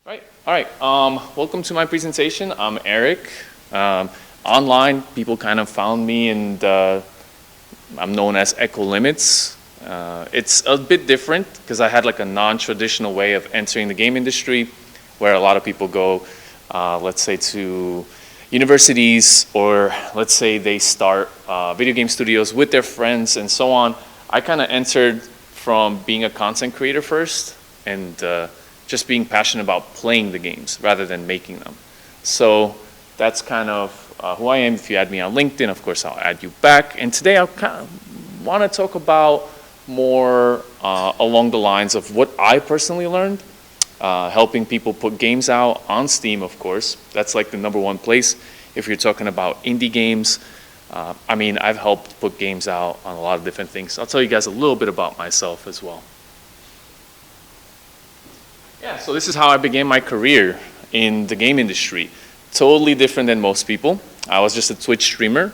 All right. Welcome to my presentation. I'm Eric. Online, people kind of found me, and I'm known as Echo Limits. It's a bit different because I had like a non-traditional way of entering the game industry, where a lot of people go, let's say, to universities, or let's say they start video game studios with their friends and so on. I kind of entered from being a content creator first, and just being passionate about playing the games rather than making them. So that's kind of who I am. If you add me on LinkedIn, of course, I'll add you back. And today I kind of want to talk about more along the lines of what I personally learned, helping people put games out on Steam, of course. That's like the #1 place if you're talking about indie games. I mean, I've helped put games out on a lot of different things. I'll tell you guys a little bit about myself as well. Yeah, so this is how I began my career in the game industry. Totally different than most people. I was just a Twitch streamer.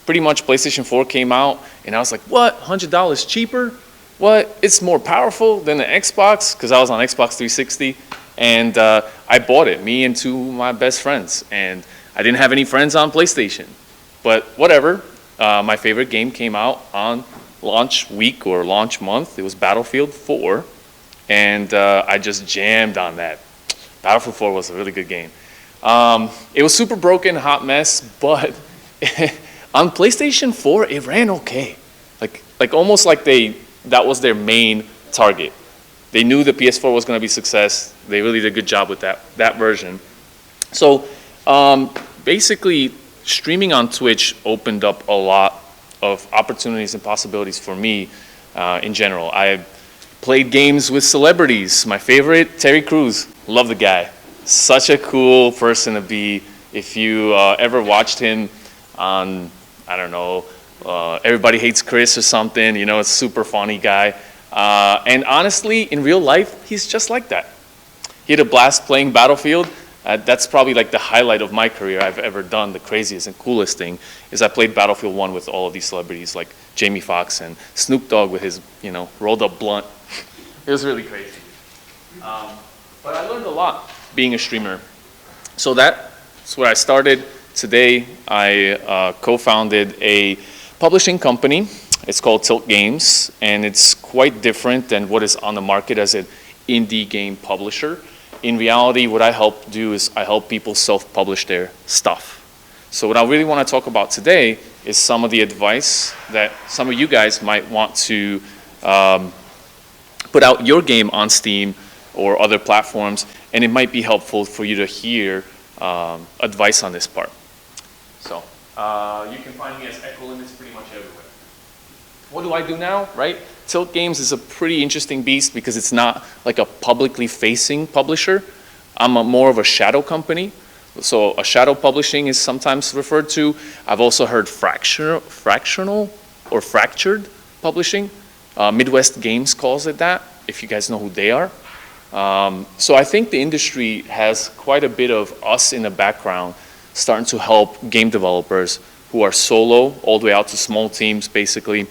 Pretty much PlayStation 4 came out, and I was like, what, $100 cheaper? What, it's more powerful than the Xbox? Because I was on Xbox 360, and I bought it, me and two of my best friends. And I didn't have any friends on PlayStation. But whatever, my favorite game came out on launch week or launch month. It was Battlefield 4. And I just jammed on that. Battlefield 4 was a really good game. It was super broken, hot mess, but on PlayStation 4, it ran okay. Like almost like that was their main target. They knew the PS4 was going to be a success. They really did a good job with that version. So basically, streaming on Twitch opened up a lot of opportunities and possibilities for me in general. I played games with celebrities. My favorite, Terry Crews. Love the guy. Such a cool person to be. If you ever watched him on, I don't know, Everybody Hates Chris or something, you know, a super funny guy. And honestly, in real life, he's just like that. He had a blast playing Battlefield. That's probably like the highlight of my career I've ever done. The craziest and coolest thing is I played Battlefield 1 with all of these celebrities like Jamie Foxx and Snoop Dogg with his, rolled up blunt. It was really crazy. But I learned a lot being a streamer. So that's where I started. Today, I co-founded a publishing company. It's called Tilt Games, and it's quite different than what is on the market as an indie game publisher. In reality, what I help do is I help people self-publish their stuff. So what I really want to talk about today is some of the advice that some of you guys might want to put out your game on Steam or other platforms, and it might be helpful for you to hear advice on this part. So you can find me as Echo Limits pretty much everywhere. What do I do now, right? Tilt Games is a pretty interesting beast because it's not like a publicly facing publisher. I'm more of a shadow company. So a shadow publishing is sometimes referred to. I've also heard fractional or fractured publishing. Midwest Games calls it that, if you guys know who they are. So I think the industry has quite a bit of us in the background starting to help game developers who are solo all the way out to small teams basically,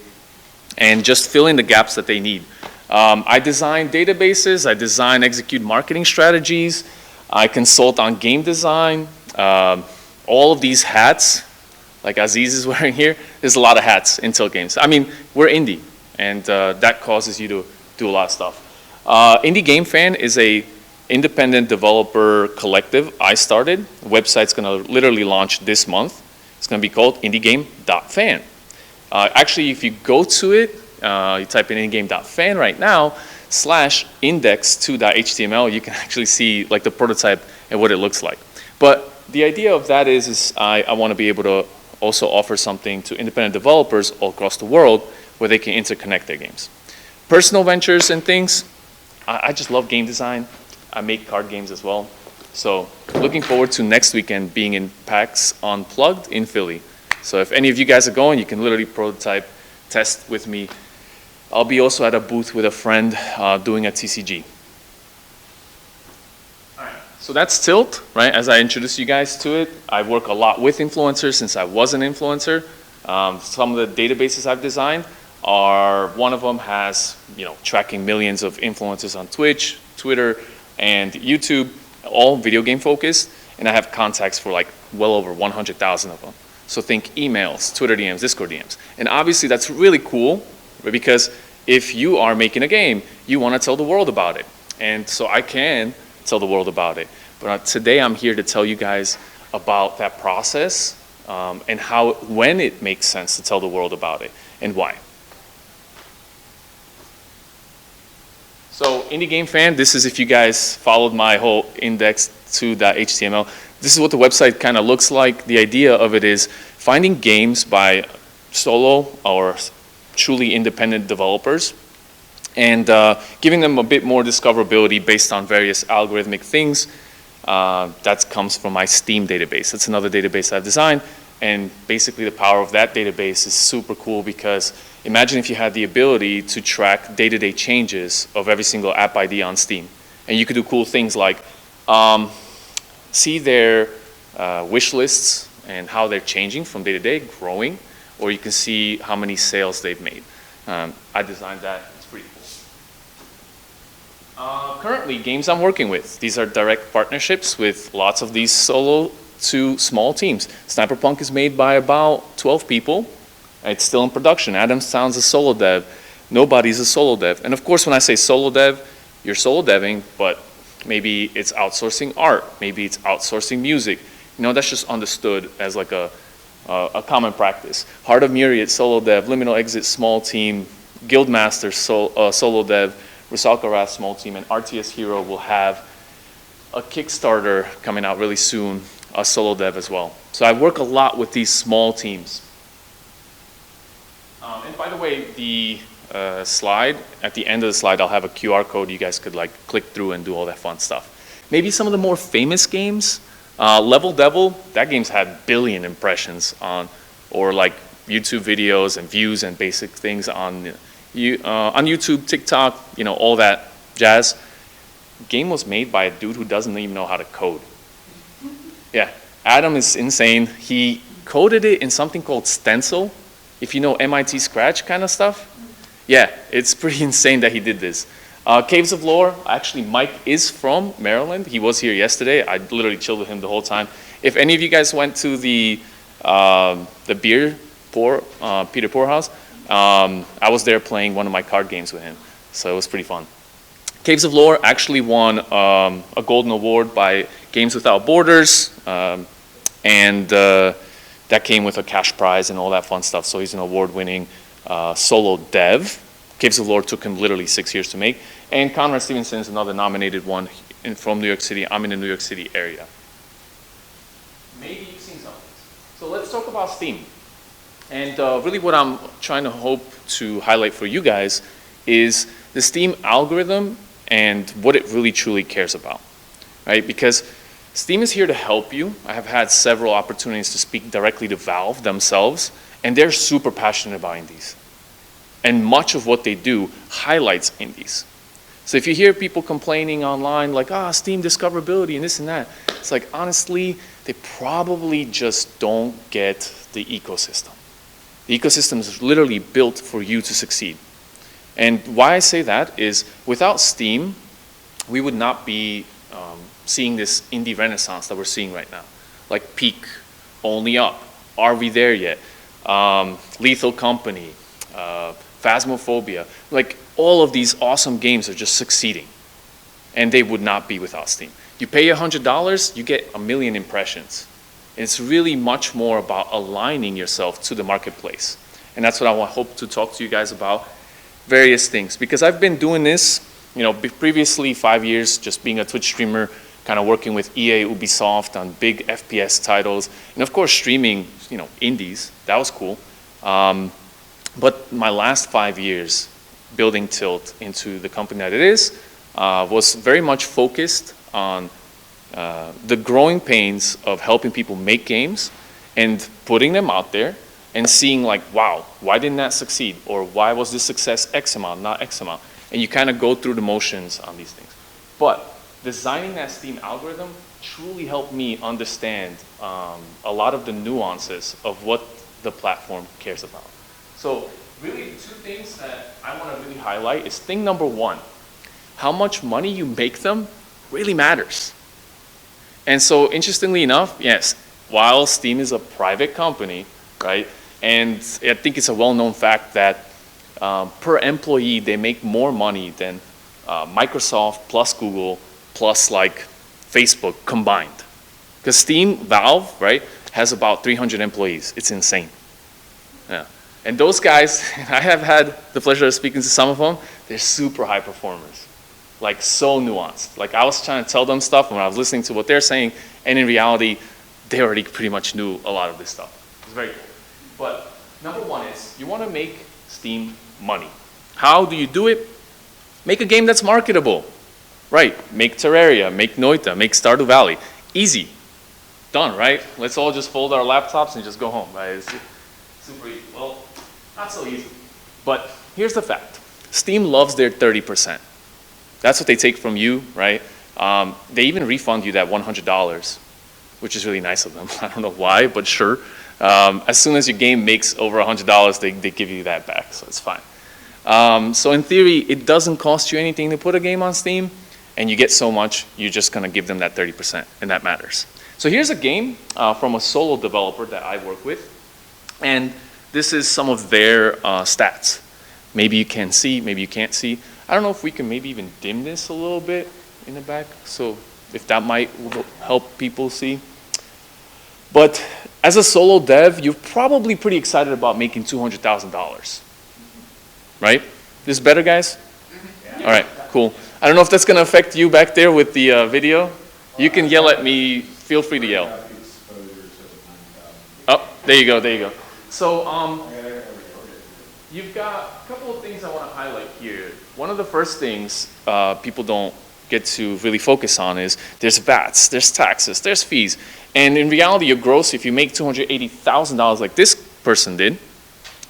and just fill in the gaps that they need. I design databases, I design, execute marketing strategies, I consult on game design. All of these hats, like Aziz is wearing here, there's a lot of hats in Tilt Games. I mean, we're indie, and that causes you to do a lot of stuff. Indie Game Fan is a independent developer collective I started. The website's gonna literally launch this month. It's gonna be called indiegame.fan. Actually, if you go to it, you type in indiegame.fan right now, /index2.html, you can actually see like the prototype and what it looks like. But the idea of that is I want to be able to also offer something to independent developers all across the world where they can interconnect their games. Personal ventures and things, I just love game design. I make card games as well. So looking forward to next weekend being in PAX Unplugged in Philly. So if any of you guys are going, you can literally prototype, test with me. I'll be also at a booth with a friend doing a TCG. All right, so that's Tilt, right? As I introduced you guys to it, I work a lot with influencers since I was an influencer. Some of the databases I've designed are, one of them has, tracking millions of influencers on Twitch, Twitter, and YouTube. all video game focused, and I have contacts for like well over 100,000 of them. So think emails, Twitter DMs, Discord DMs. And obviously that's really cool, right? Because if you are making a game, you want to tell the world about it. And so I can tell the world about it. But today I'm here to tell you guys about that process and how, when it makes sense to tell the world about it and why. So Indie Game Fan, this is if you guys followed my whole index2.html. This is what the website kind of looks like. The idea of it is finding games by solo or truly independent developers and giving them a bit more discoverability based on various algorithmic things. That comes from my Steam database. That's another database I've designed. And basically the power of that database is super cool because imagine if you had the ability to track day-to-day changes of every single app ID on Steam. And you could do cool things like see their wish lists and how they're changing from day to day, growing, or you can see how many sales they've made. I designed that. It's pretty cool. Currently, games I'm working with, these are direct partnerships with lots of these solo to small teams. Sniper Punk is made by about 12 people. It's still in production. Adam Sound's a solo dev. Nobody's a solo dev. And of course, when I say solo dev, you're solo deving, but maybe it's outsourcing art. Maybe it's outsourcing music. You know, that's just understood as like a common practice. Heart of Myriad, solo dev. Liminal Exit, small team. Guildmaster, solo dev. Rusalka Wrath, small team. And RTS Hero will have a Kickstarter coming out really soon, a solo dev as well. So I work a lot with these small teams. And by the way, the slide, at the end of the slide, I'll have a QR code you guys could like click through and do all that fun stuff. Maybe some of the more famous games, Level Devil, that game's had billion impressions on, or like YouTube videos and views and basic things on YouTube, TikTok, you know, all that jazz. Game was made by a dude who doesn't even know how to code. Yeah, Adam is insane. He coded it in something called Stencil. If you know MIT Scratch kind of stuff. Yeah, it's pretty insane that he did this. Caves of Lore, actually Mike is from Maryland. He was here yesterday. I literally chilled with him the whole time. If any of you guys went to the Peter Poorhouse, I was there playing one of my card games with him. So it was pretty fun. Caves of Lore actually won a golden award by Games Without Borders, and that came with a cash prize and all that fun stuff. So he's an award-winning solo dev. Caves of Lore took him literally 6 years to make. And Conrad Stevenson is another nominated one from New York City. I'm in the New York City area. Maybe you've seen something. So let's talk about Steam. And really what I'm trying to hope to highlight for you guys is the Steam algorithm and what it really truly cares about, right? Because Steam is here to help you. I have had several opportunities to speak directly to Valve themselves, and they're super passionate about indies. And much of what they do highlights indies. So if you hear people complaining online like, Steam discoverability and this and that, it's like, honestly, they probably just don't get the ecosystem. The ecosystem is literally built for you to succeed. And why I say that is without Steam, we would not be seeing this indie renaissance that we're seeing right now. Like Peak, Only Up, Are We There Yet? Lethal Company, Phasmophobia. Like all of these awesome games are just succeeding. And they would not be without Steam. You pay $100, you get 1 million impressions. And it's really much more about aligning yourself to the marketplace. And that's what I hope to talk to you guys about. Various things. Because I've been doing this, you know, previously 5 years, just being a Twitch streamer, kind of working with EA, Ubisoft on big FPS titles. And of course, streaming, you know, indies. That was cool. But my last 5 years building Tilt into the company that it is was very much focused on the growing pains of helping people make games and putting them out there and seeing like, wow, why didn't that succeed? Or why was this success X amount, not X amount? And you kind of go through the motions on these things. But designing that Steam algorithm truly helped me understand a lot of the nuances of what the platform cares about. So really the two things that I want to really highlight is thing number one, how much money you make them really matters. And so interestingly enough, yes, while Steam is a private company, right, and I think it's a well-known fact that per employee, they make more money than Microsoft plus Google plus like Facebook combined. Because Steam, Valve, right, has about 300 employees. It's insane. Yeah. And those guys, I have had the pleasure of speaking to some of them, they're super high performers. Like so nuanced. Like I was trying to tell them stuff when I was listening to what they're saying, and in reality, they already pretty much knew a lot of this stuff. It's very cool. But number one is, you want to make Steam money. How do you do it? Make a game that's marketable. Right, make Terraria, make Noita, make Stardew Valley. Easy. Done, right? Let's all just fold our laptops and just go home, right? It's super easy. Well, not so easy. But here's the fact. Steam loves their 30%. That's what they take from you, right? They even refund you that $100, which is really nice of them. I don't know why, but sure. As soon as your game makes over $100, they give you that back, so it's fine. So in theory, it doesn't cost you anything to put a game on Steam, and you get so much, you're just gonna give them that 30%, and that matters. So here's a game from a solo developer that I work with, and this is some of their stats. Maybe you can see, maybe you can't see. I don't know if we can maybe even dim this a little bit in the back, so if that might help people see. But as a solo dev, you're probably pretty excited about making $200,000, right? This better, guys? Yeah. All right, cool. I don't know if that's gonna affect you back there with the video. You can yell at me, feel free to yell. Oh, there you go, there you go. So you've got a couple of things I wanna highlight here. One of the first things people don't get to really focus on is there's VATs, there's taxes, there's fees. And in reality, your gross, if you make $280,000 like this person did,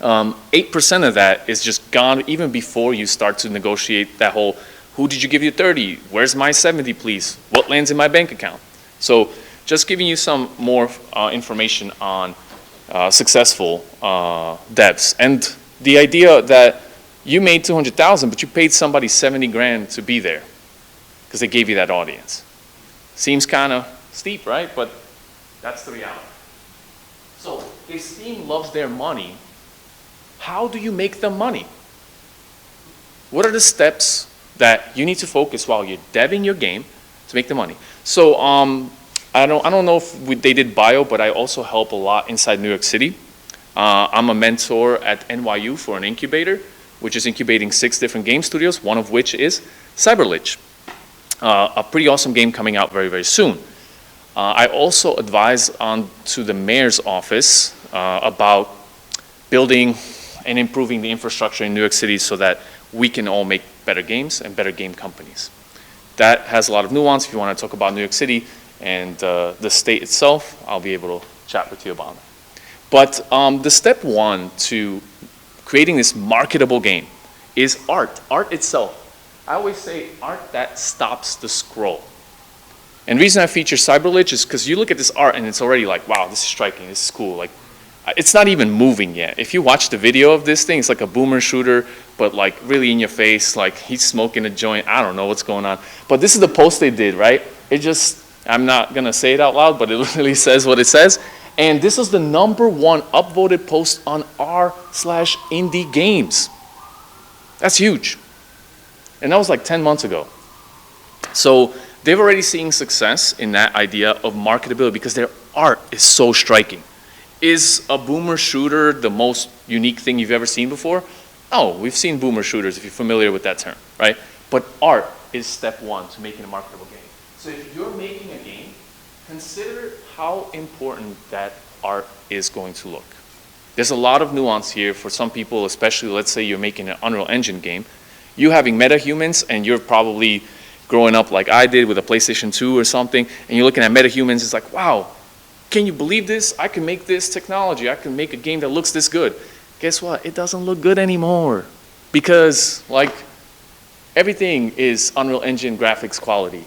8% of that is just gone even before you start to negotiate that whole, who did you give you 30? Where's my 70, please? What lands in my bank account? So just giving you some more information on successful devs. And the idea that you made 200,000, but you paid somebody 70 grand to be there because they gave you that audience. Seems kind of steep, right? But that's the reality. So if Steam loves their money, how do you make them money? What are the steps that you need to focus while you're deving your game to make the money? So I don't know if they did bio, but I also help a lot inside New York City. I'm a mentor at NYU for an incubator, which is incubating 6 different game studios, one of which is Cyberlich, a pretty awesome game coming out very, very soon. I also advise on to the mayor's office about building and improving the infrastructure in New York City so that we can all make better games and better game companies. That has a lot of nuance. If you want to talk about New York City and the state itself, I'll be able to chat with you about it. But the step one to creating this marketable game is art, art itself. I always say art that stops the scroll. And the reason I feature Cyberlich is because you look at this art and it's already like, wow, this is striking, this is cool. Like, it's not even moving yet. If you watch the video of this thing, it's like a boomer shooter, but like really in your face, like he's smoking a joint. I don't know what's going on. But this is the post they did, right? It just, I'm not gonna say it out loud, but it literally says what it says. And this is the #1 upvoted post on r/indie games. That's huge. And that was like 10 months ago. So they've already seen success in that idea of marketability because their art is so striking. Is a boomer shooter the most unique thing you've ever seen before? Oh, we've seen boomer shooters if you're familiar with that term, right? But art is step one to making a marketable game. So if you're making a game, consider how important that art is going to look. There's a lot of nuance here for some people, especially let's say you're making an Unreal Engine game. You having metahumans and you're probably growing up like I did with a PlayStation 2 or something, and you're looking at metahumans, it's like, wow, can you believe this? I can make this technology. I can make a game that looks this good. Guess what? It doesn't look good anymore because like everything is Unreal Engine graphics quality.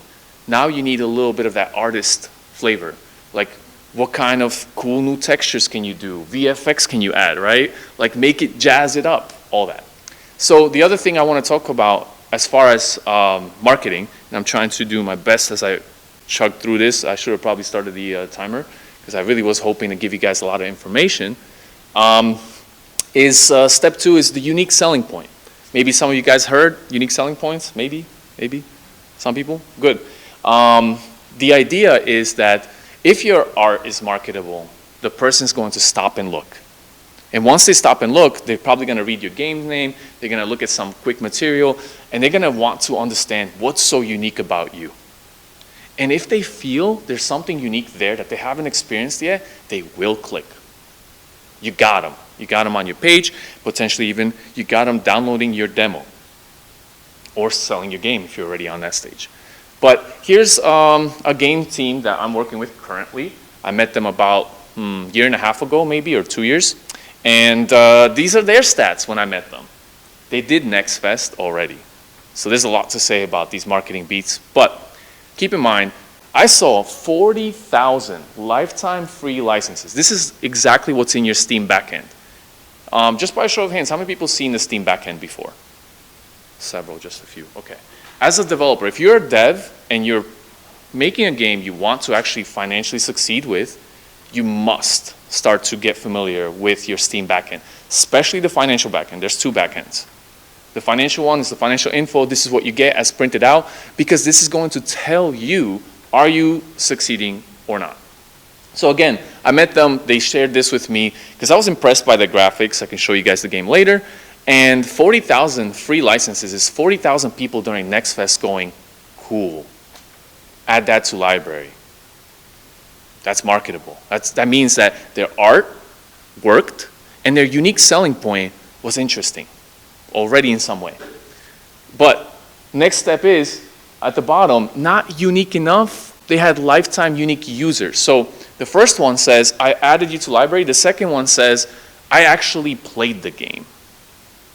Now you need a little bit of that artist flavor. Like what kind of cool new textures can you do? VFX can you add, right? Like make it, jazz it up, all that. So the other thing I want to talk about as far as marketing, and I'm trying to do my best as I chug through this. I should have probably started the timer because I really was hoping to give you guys a lot of information. Step 2 is the unique selling point. Maybe some of you guys heard unique selling points, maybe, some people, good. The idea is that if your art is marketable, the person's going to stop and look. And once they stop and look, they're probably going to read your game name, they're going to look at some quick material, and they're going to want to understand what's so unique about you. And if they feel there's something unique there that they haven't experienced yet, they will click. You got them. You got them on your page, potentially even you got them downloading your demo or selling your game if you're already on that stage. But here's a game team that I'm working with currently. I met them about a year and a half ago, maybe, or 2 years. And these are their stats when I met them. They did Next Fest already. So there's a lot to say about these marketing beats. But keep in mind, I saw 40,000 lifetime free licenses. This is exactly what's in your Steam backend. Just by a show of hands, how many people seen the Steam backend before? Several, just a few, okay. As a developer, if you're a dev and you're making a game you want to actually financially succeed with, you must start to get familiar with your Steam backend, especially the financial backend. There's 2 backends. The financial one is the financial info. This is what you get as printed out because this is going to tell you, are you succeeding or not? So again, I met them, they shared this with me because I was impressed by the graphics. I can show you guys the game later. And 40,000 free licenses is 40,000 people during Next Fest going, cool, add that to library. That's marketable. That means that their art worked and their unique selling point was interesting already in some way. But next step is, at the bottom, not unique enough, they had lifetime unique users. So the first one says, I added you to library. The second one says, I actually played the game.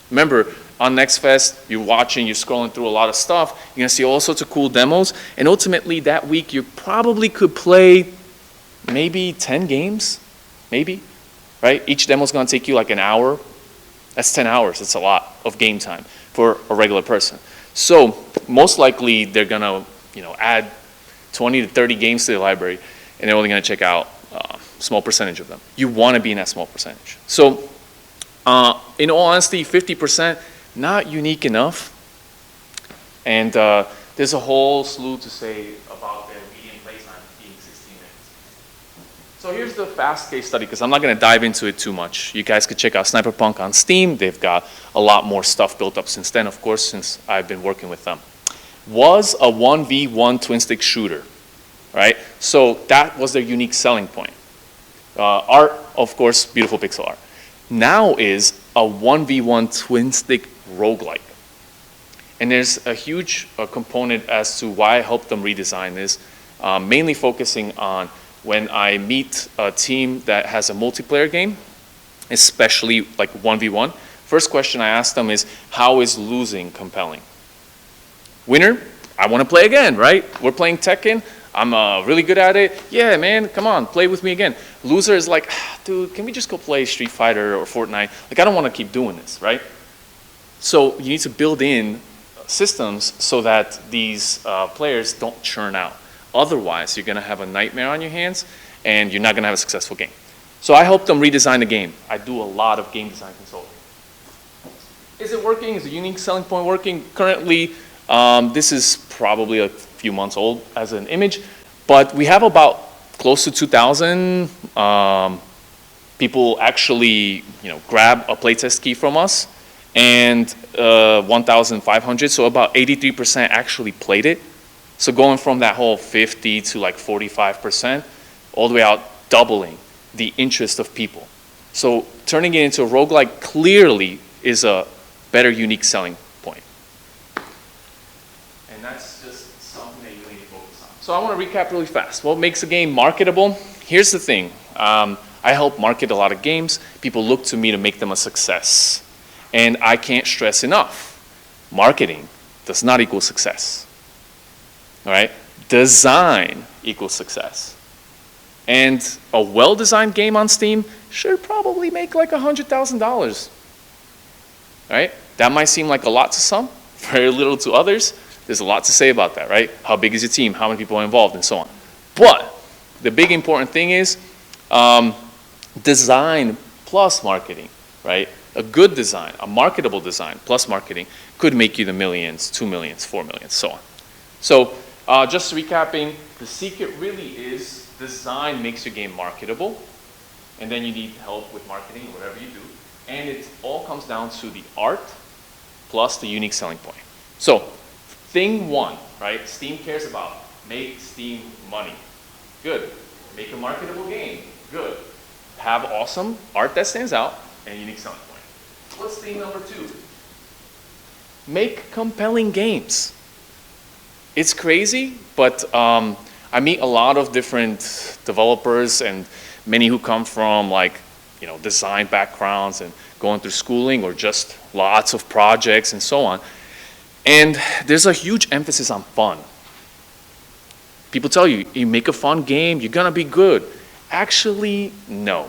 Remember, on Next Fest, you're watching, you're scrolling through a lot of stuff. You're going to see all sorts of cool demos. And ultimately, that week, you probably could play maybe 10 games, maybe, right? Each demo is going to take you like an hour. That's 10 hours. That's a lot of game time for a regular person. So most likely, they're going to add 20 to 30 games to the library, and they're only going to check out a small percentage of them. You want to be in that small percentage. So in all honesty, 50%, not unique enough. And there's a whole slew to say about their median playtime being 16 minutes. So here's the fast case study, because I'm not going to dive into it too much. You guys could check out Sniperpunk on Steam. They've got a lot more stuff built up since then, of course, since I've been working with them. Was a 1v1 twin-stick shooter, right? So that was their unique selling point. Art, of course, beautiful pixel art. Now is a 1v1 twin-stick roguelike. And there's a huge component as to why I helped them redesign this, mainly focusing on when I meet a team that has a multiplayer game, especially like 1v1. First question I ask them is, how is losing compelling? Winner, I want to play again, right? We're playing Tekken. I'm really good at it. Yeah, man, come on, play with me again. Loser is like, dude, can we just go play Street Fighter or Fortnite? Like, I don't want to keep doing this, right? So you need to build in systems so that these players don't churn out. Otherwise, you're going to have a nightmare on your hands, and you're not going to have a successful game. So I helped them redesign the game. I do a lot of game design consulting. Is it working? Is the unique selling point working? Currently, this is probably a few months old as an image, but we have about close to 2,000 people actually, grab a playtest key from us, and 1,500, so about 83% actually played it. So going from that whole 50 to like 45%, all the way out, doubling the interest of people. So turning it into a roguelike clearly is a better unique selling point. And that's just something that you need to focus on. So I want to recap really fast. What makes a game marketable? Here's the thing. I help market a lot of games. People look to me to make them a success. And I can't stress enough, marketing does not equal success. All right? Design equals success. And a well-designed game on Steam should probably make like $100,000. Right? That might seem like a lot to some, very little to others. There's a lot to say about that, right? How big is your team? How many people are involved, and so on. But the big important thing is design plus marketing, right? A good design, a marketable design plus marketing could make you the millions, 2 millions, 4 millions, so on. So just recapping, the secret really is design makes your game marketable, and then you need help with marketing, whatever you do. And it all comes down to the art plus the unique selling point. So thing one, right? Steam cares about make Steam money. Good. Make a marketable game. Good. Have awesome art that stands out and unique selling point. What's thing number two? Make compelling games. It's crazy, but I meet a lot of different developers and many who come from design backgrounds and going through schooling or just lots of projects and so on. And there's a huge emphasis on fun. People tell you, you make a fun game, you're gonna be good. Actually, no.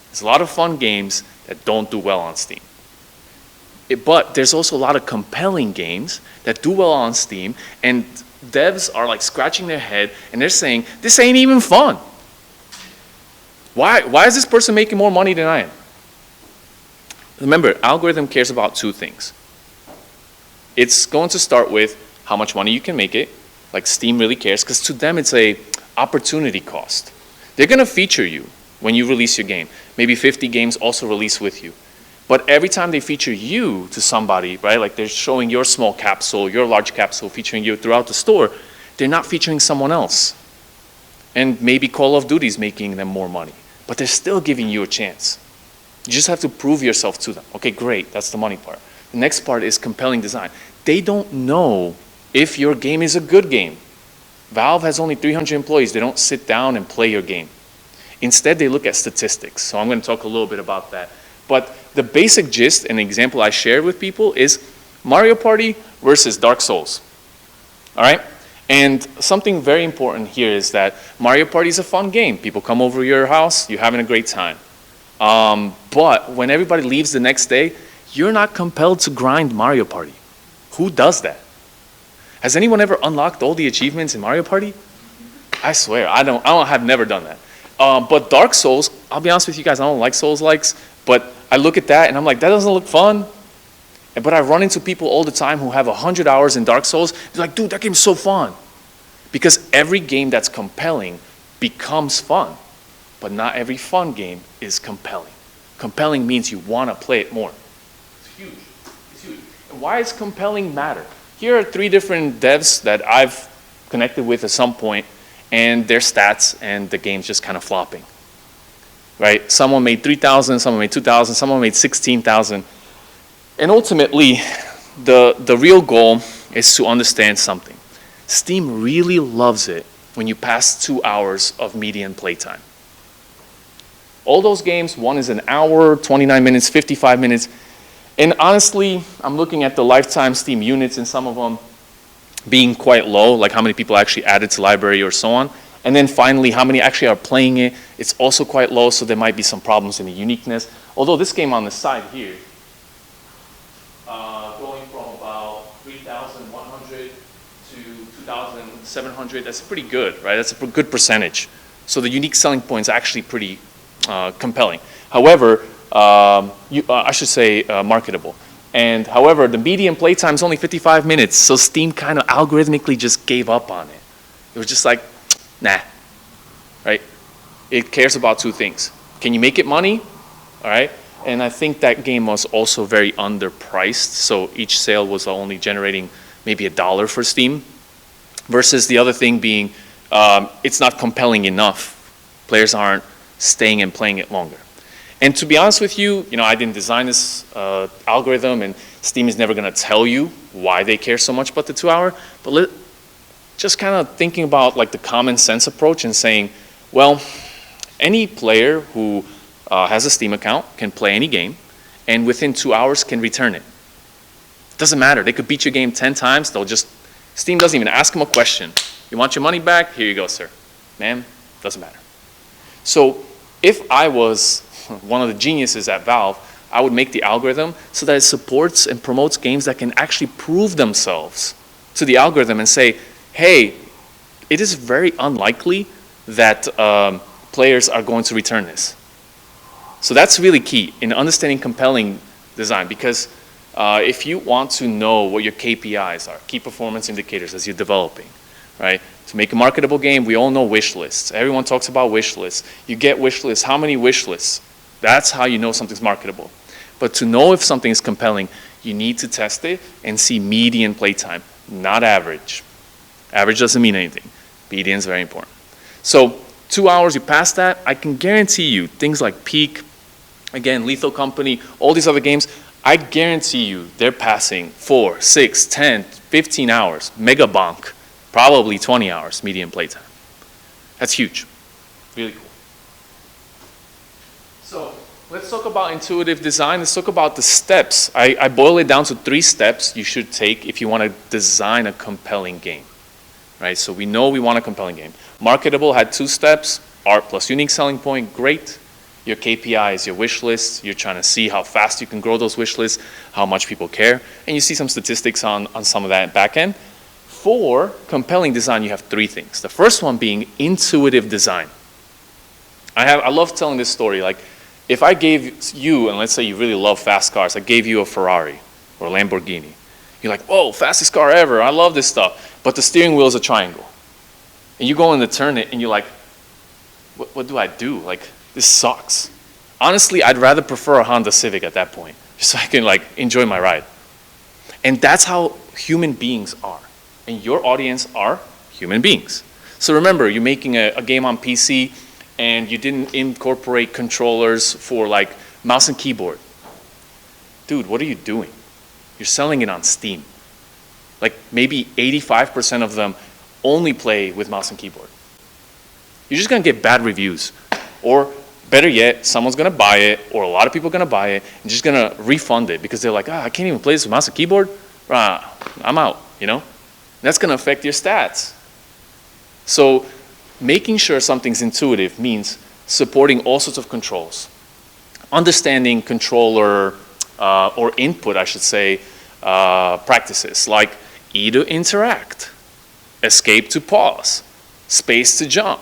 There's a lot of fun games that don't do well on Steam. But there's also a lot of compelling games that do well on Steam, and devs are like scratching their head and they're saying, this ain't even fun. Why is this person making more money than I am? Remember, algorithm cares about two things. It's going to start with how much money you can make it, like Steam really cares, because to them it's a opportunity cost. They're gonna feature you when you release your game. Maybe 50 games also release with you. But every time they feature you to somebody, right, like they're showing your small capsule, your large capsule, featuring you throughout the store, they're not featuring someone else. And maybe Call of Duty's making them more money, but they're still giving you a chance. You just have to prove yourself to them. Okay, great, that's the money part. The next part is compelling design. They don't know if your game is a good game. Valve has only 300 employees. They don't sit down and play your game. Instead, they look at statistics. So I'm going to talk a little bit about that. But the basic gist and example I shared with people is Mario Party versus Dark Souls. All right? And something very important here is that Mario Party is a fun game. People come over your house, you're having a great time. But when everybody leaves the next day, you're not compelled to grind Mario Party. Who does that? Has anyone ever unlocked all the achievements in Mario Party? I swear, I have never done that. But Dark Souls, I'll be honest with you guys, I don't like Souls-likes, but I look at that and I'm like, that doesn't look fun. But I run into people all the time who have 100 hours in Dark Souls. They're like, dude, that game's so fun. Because every game that's compelling becomes fun. But not every fun game is compelling. Compelling means you want to play it more. It's huge. It's huge. And why does compelling matter? Here are 3 different devs that I've connected with at some point, and their stats and the game's just kind of flopping. Right? Someone made 3,000, someone made 2,000, someone made 16,000. And ultimately, the real goal is to understand something. Steam really loves it when you pass 2 hours of median playtime. All those games, one is an hour, 29 minutes, 55 minutes. And honestly, I'm looking at the lifetime Steam units and some of them being quite low, like how many people actually added to library or so on. And then finally, how many actually are playing it. It's also quite low, so there might be some problems in the uniqueness. Although this game on the side here, going from about 3,100 to 2,700, that's pretty good, right? That's a good percentage. So the unique selling point is actually pretty compelling. However, I should say marketable. And however, the median playtime is only 55 minutes, so Steam kind of algorithmically just gave up on it. It was just like, nah, right? It cares about 2 things. Can you make it money? All right? And I think that game was also very underpriced, so each sale was only generating maybe $1 for Steam, versus the other thing being it's not compelling enough. Players aren't staying and playing it longer. And to be honest with you, I didn't design this algorithm, and Steam is never going to tell you why they care so much about the 2 hour, but just kind of thinking about like the common sense approach and saying, well, any player who has a Steam account can play any game, and within 2 hours can return it. Doesn't matter. They could beat your game 10 times. Steam doesn't even ask them a question. You want your money back? Here you go, sir. Ma'am, doesn't matter. So if I was one of the geniuses at Valve, I would make the algorithm so that it supports and promotes games that can actually prove themselves to the algorithm and say, hey, it is very unlikely that players are going to return this. So that's really key in understanding compelling design, because if you want to know what your KPIs are, key performance indicators as you're developing, right? To make a marketable game, we all know wish lists. Everyone talks about wish lists. You get wish lists. How many wish lists? That's how you know something's marketable. But to know if something is compelling, you need to test it and see median playtime, not average. Average doesn't mean anything. Median is very important. So 2 hours, you pass that, I can guarantee you things like Peak, again, Lethal Company, all these other games, I guarantee you they're passing 4, 6, 10, 15 hours. Megabonk, probably 20 hours median playtime. That's huge. Really cool. So let's talk about intuitive design. Let's talk about the steps. I boil it down to 3 steps you should take if you want to design a compelling game. Right? So we know we want a compelling game. Marketable had 2 steps, art plus unique selling point, great. Your KPIs, your wish lists, you're trying to see how fast you can grow those wish lists, how much people care, and you see some statistics on some of that back end. For compelling design, you have 3 things. The first one being intuitive design. I love telling this story. Like, if I gave you, and let's say you really love fast cars, I gave you a Ferrari or a Lamborghini. You're like, whoa, fastest car ever, I love this stuff. But the steering wheel is a triangle. And you go in to turn it, and you're like, what do I do? Like, this sucks. Honestly, I'd rather prefer a Honda Civic at that point, just so I can like enjoy my ride. And that's how human beings are. And your audience are human beings. So remember, you're making a game on PC and you didn't incorporate controllers for like mouse and keyboard. Dude, what are you doing? You're selling it on Steam. Like maybe 85% of them only play with mouse and keyboard. You're just gonna get bad reviews. Or better yet, someone's gonna buy it, or a lot of people are gonna buy it, and just gonna refund it because they're like, I can't even play this with mouse and keyboard. I'm out, you know? That's gonna affect your stats. So making sure something's intuitive means supporting all sorts of controls. Understanding controller, or input, I should say, practices, like E to interact, escape to pause, space to jump.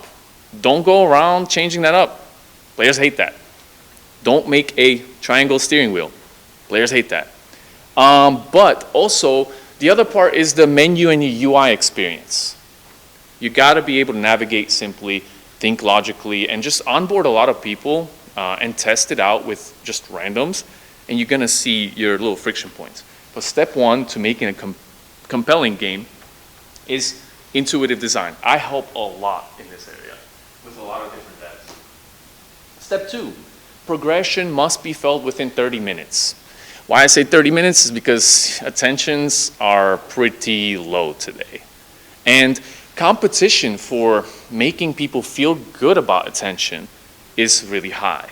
Don't go around changing that up. Players hate that. Don't make a triangle steering wheel. Players hate that. But also, the other part is the menu and your UI experience. You gotta be able to navigate simply, think logically, and just onboard a lot of people and test it out with just randoms, and you're gonna see your little friction points. But step 1 to making a compelling game is intuitive design. I help a lot in this area with a lot of different devs. Step 2, progression must be felt within 30 minutes. Why I say 30 minutes is because attentions are pretty low today. And competition for making people feel good about attention is really high,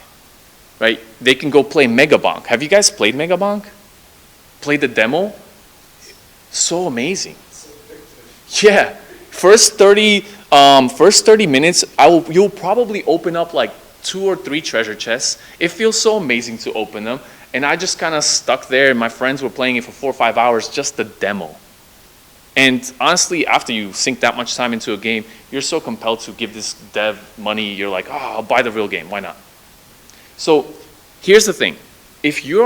right? They can go play Megabonk. Have you guys played Megabonk? Played the demo? So amazing. Yeah, first 30 minutes, you'll probably open up like 2 or 3 treasure chests. It feels so amazing to open them. And I just kind of stuck there, and my friends were playing it for 4 or 5 hours, just the demo. And honestly, after you sink that much time into a game, you're so compelled to give this dev money, you're like, I'll buy the real game, why not? So here's the thing. If you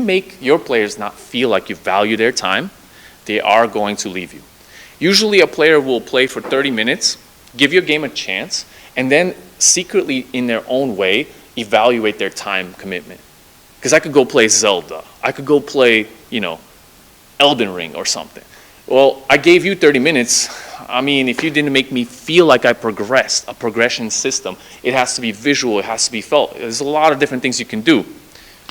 make your players not feel like you value their time, they are going to leave you. Usually a player will play for 30 minutes, give your game a chance, and then secretly in their own way, evaluate their time commitment. Because I could go play Zelda. I could go play, Elden Ring or something. Well, I gave you 30 minutes. I mean, if you didn't make me feel like I progressed, a progression system, it has to be visual, it has to be felt. There's a lot of different things you can do.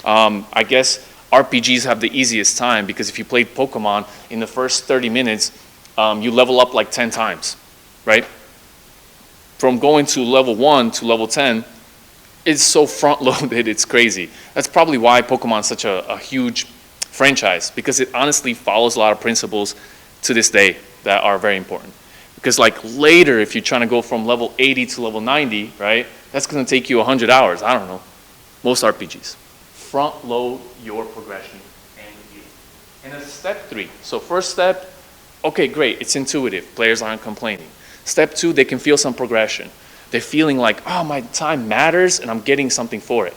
I guess RPGs have the easiest time because if you played Pokemon in the first 30 minutes, you level up like 10 times, right? From going to level 1 to level 10, it's so front-loaded, it's crazy. That's probably why Pokemon's such a huge franchise, because it honestly follows a lot of principles to this day that are very important. Because like later, if you're trying to go from level 80 to level 90, right, that's gonna take you 100 hours, I don't know, most RPGs. Front-load your progression and review. And then step 3. So first step, okay, great, it's intuitive. Players aren't complaining. Step 2, they can feel some progression. They're feeling like, oh, my time matters and I'm getting something for it.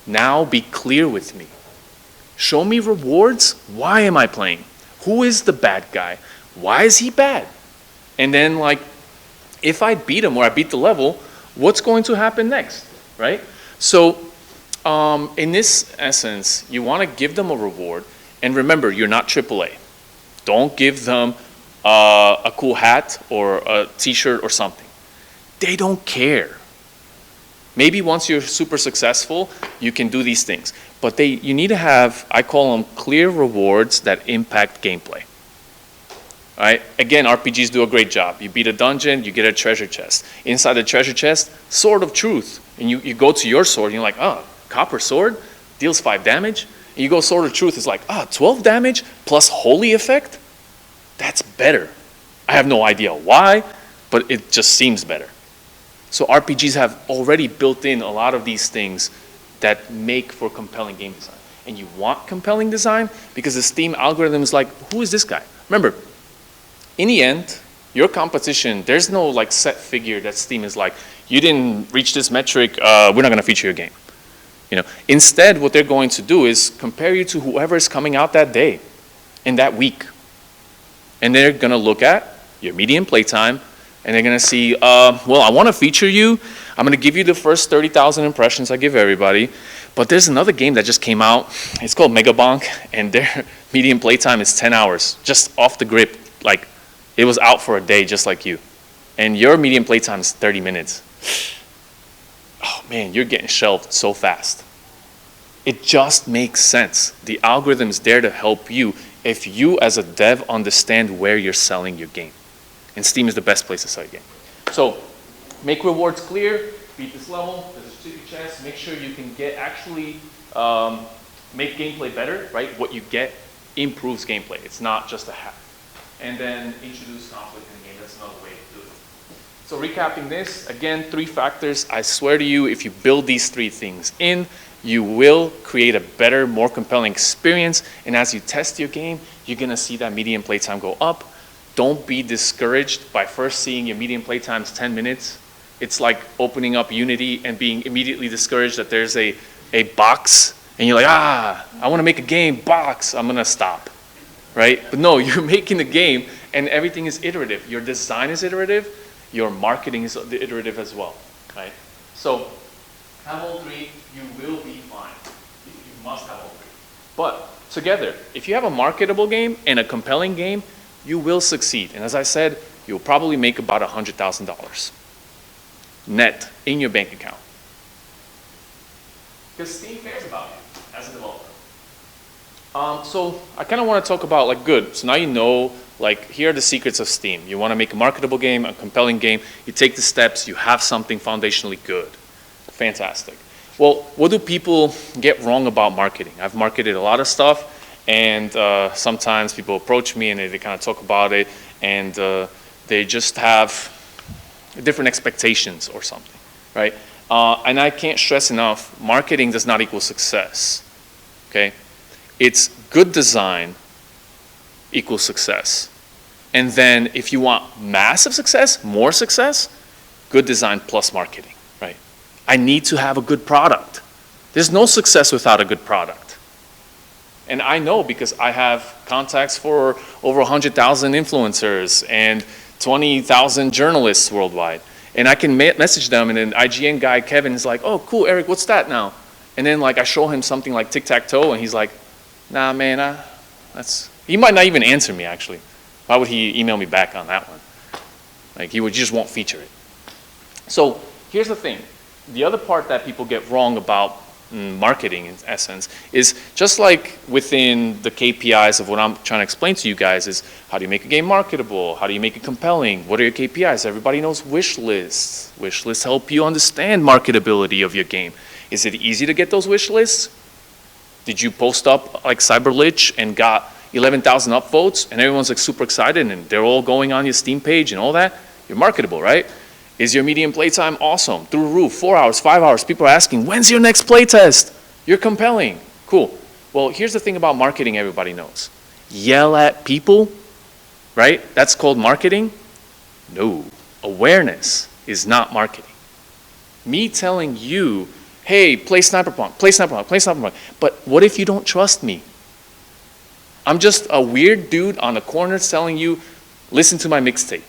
Now be clear with me. Show me rewards. Why am I playing? Who is the bad guy? Why is he bad? And then like, if I beat him or I beat the level, what's going to happen next, right? So in this essence, you want to give them a reward. And remember, you're not AAA. Don't give them a cool hat or a t-shirt or something. They don't care. Maybe once you're super successful, you can do these things. But you need to have, I call them clear rewards that impact gameplay. All right? Again, RPGs do a great job. You beat a dungeon, you get a treasure chest. Inside the treasure chest, sword of truth. And you go to your sword and you're like, oh, copper sword deals 5 damage. And you go sword of truth, it's like, 12 damage plus holy effect? That's better. I have no idea why, but it just seems better. So RPGs have already built in a lot of these things that make for compelling game design. And you want compelling design because the Steam algorithm is like, who is this guy? Remember, in the end, your competition, there's no like set figure that Steam is like, you didn't reach this metric, we're not gonna feature your game. You know, instead, what they're going to do is compare you to whoever is coming out that day, in that week. And they're gonna look at your median playtime, and they're gonna see, well, I wanna feature you, I'm gonna give you the first 30,000 impressions I give everybody, but there's another game that just came out, it's called Megabonk, and their median playtime is 10 hours, just off the grip, like, it was out for a day just like you. And your median playtime is 30 minutes. Oh man, you're getting shelved so fast. It just makes sense. The algorithm is there to help you if you as a dev understand where you're selling your game. And Steam is the best place to sell your game. So make rewards clear, beat this level, there's a secret chest, make sure you can get actually make gameplay better, right? What you get improves gameplay. It's not just a hack. And then introduce conflict in the game. That's another way to do it. So recapping this, again, 3 factors. I swear to you, if you build these 3 things in, you will create a better, more compelling experience. And as you test your game, you're gonna see that median playtime go up. Don't be discouraged by first seeing your median playtime is 10 minutes. It's like opening up Unity and being immediately discouraged that there's a box. And you're like, I wanna make a game, box, I'm gonna stop. Right? But no, you're making the game and everything is iterative. Your design is iterative, your marketing is iterative as well, right? So have all 3, you will be fine. You must have all 3. But together, if you have a marketable game and a compelling game, you will succeed. And as I said, you'll probably make about $100,000 net in your bank account. Because Steam cares about you as a developer. So I kind of want to talk about like good. So now you know, like here are the secrets of Steam. You want to make a marketable game, a compelling game. You take the steps, you have something foundationally good. Fantastic. Well, what do people get wrong about marketing? I've marketed a lot of stuff and sometimes people approach me and they kind of talk about it and they just have different expectations or something, right? And I can't stress enough, marketing does not equal success, okay? It's good design equals success. And then if you want massive success, more success, good design plus marketing, right? I need to have a good product. There's no success without a good product. And I know because I have contacts for over 100,000 influencers and 20,000 journalists worldwide. And I can message them and then IGN guy Kevin is like, oh cool, Eric, what's that now? And then like I show him something like tic-tac-toe and he's like, nah, man, he might not even answer me, actually. Why would he email me back on that one? Like, he just won't feature it. So, here's the thing. The other part that people get wrong about marketing, in essence, is just like within the KPIs of what I'm trying to explain to you guys is, how do you make a game marketable? How do you make it compelling? What are your KPIs? Everybody knows wish lists. Wish lists help you understand marketability of your game. Is it easy to get those wish lists? Did you post up like Cyberlich and got 11,000 upvotes and everyone's like super excited and they're all going on your Steam page and all that? You're marketable, right? Is your median playtime awesome? Through the roof, 4 hours, 5 hours. People are asking, when's your next playtest? You're compelling. Cool. Well, here's the thing about marketing everybody knows. yell at people, right? That's called marketing? No. Awareness is not marketing. Me telling you, hey, play Sniper Punk, play Sniper Punk, play Sniper Punk. But what if you don't trust me? I'm just a weird dude on the corner telling you, listen to my mixtape.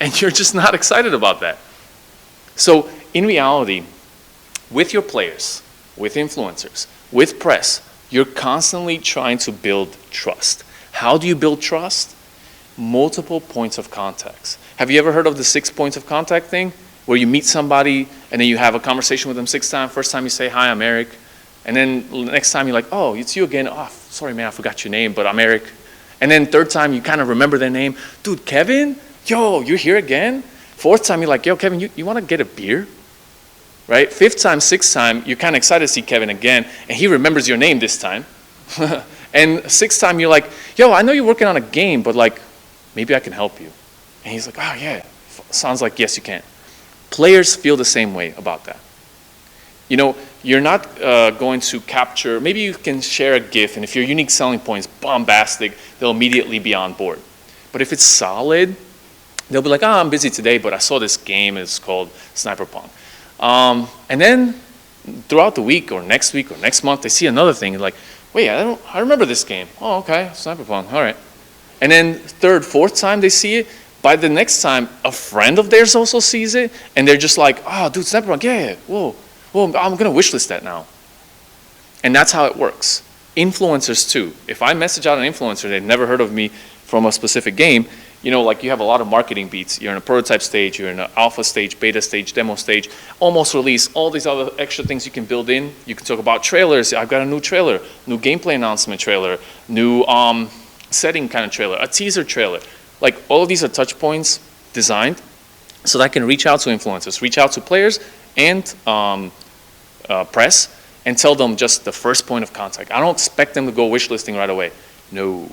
And you're just not excited about that. So in reality, with your players, with influencers, with press, you're constantly trying to build trust. How do you build trust? Multiple points of contact. Have you ever heard of the 6 points of contact thing? Where you meet somebody and then you have a conversation with them 6 times. First time you say, hi, I'm Erik. And then the next time you're like, oh, it's you again. Oh, sorry, man, I forgot your name, but I'm Erik. And then third time you kind of remember their name. Dude, Kevin? Yo, you're here again? Fourth time you're like, yo, Kevin, you want to get a beer? Right? Fifth time, sixth time, you're kind of excited to see Kevin again, and he remembers your name this time. And sixth time you're like, yo, I know you're working on a game, but like, maybe I can help you. And he's like, oh yeah, sounds like yes you can. Players feel the same way about that. You know, you're not going to capture, maybe you can share a GIF, and if your unique selling point is bombastic, they'll immediately be on board. But if it's solid, they'll be like, oh, I'm busy today, but I saw this game, it's called Sniper Punk. And then throughout the week or next month, they see another thing, like, wait, I remember this game. Oh, okay, Sniper Punk, all right. And then third, fourth time they see it, by the next time, a friend of theirs also sees it, and they're just like, oh, dude, Sniper Punk, yeah, whoa, I'm gonna wish list that now. And that's how it works. Influencers too. If I message out an influencer, they've never heard of me from a specific game, you know, like you have a lot of marketing beats. You're in a prototype stage, you're in an alpha stage, beta stage, demo stage, almost release, all these other extra things you can build in. You can talk about trailers. I've got a new trailer, new gameplay announcement trailer, new setting kind of trailer, a teaser trailer. Like all of these are touch points designed so that I can reach out to influencers, reach out to players and press and tell them just the first point of contact. I don't expect them to go wish listing right away. No.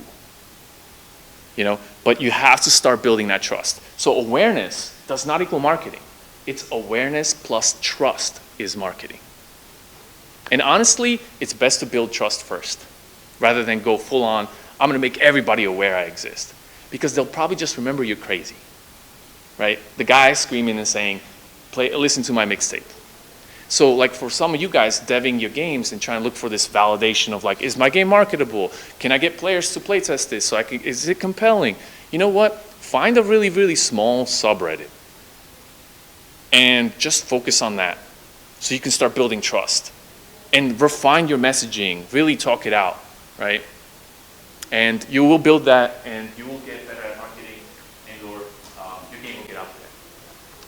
You know, but you have to start building that trust. So awareness does not equal marketing. It's awareness plus trust is marketing. And honestly, it's best to build trust first rather than go full on, I'm gonna make everybody aware I exist. Because they'll probably just remember you're crazy, right? The guy screaming and saying, listen to my mixtape. So like for some of you guys deving your games and trying to look for this validation of like, is my game marketable? Can I get players to play test this? So is it compelling? You know what? Find a really, really small subreddit and just focus on that so you can start building trust and refine your messaging, really talk it out, right? And you will build that and you will get better at marketing and your game will get out there.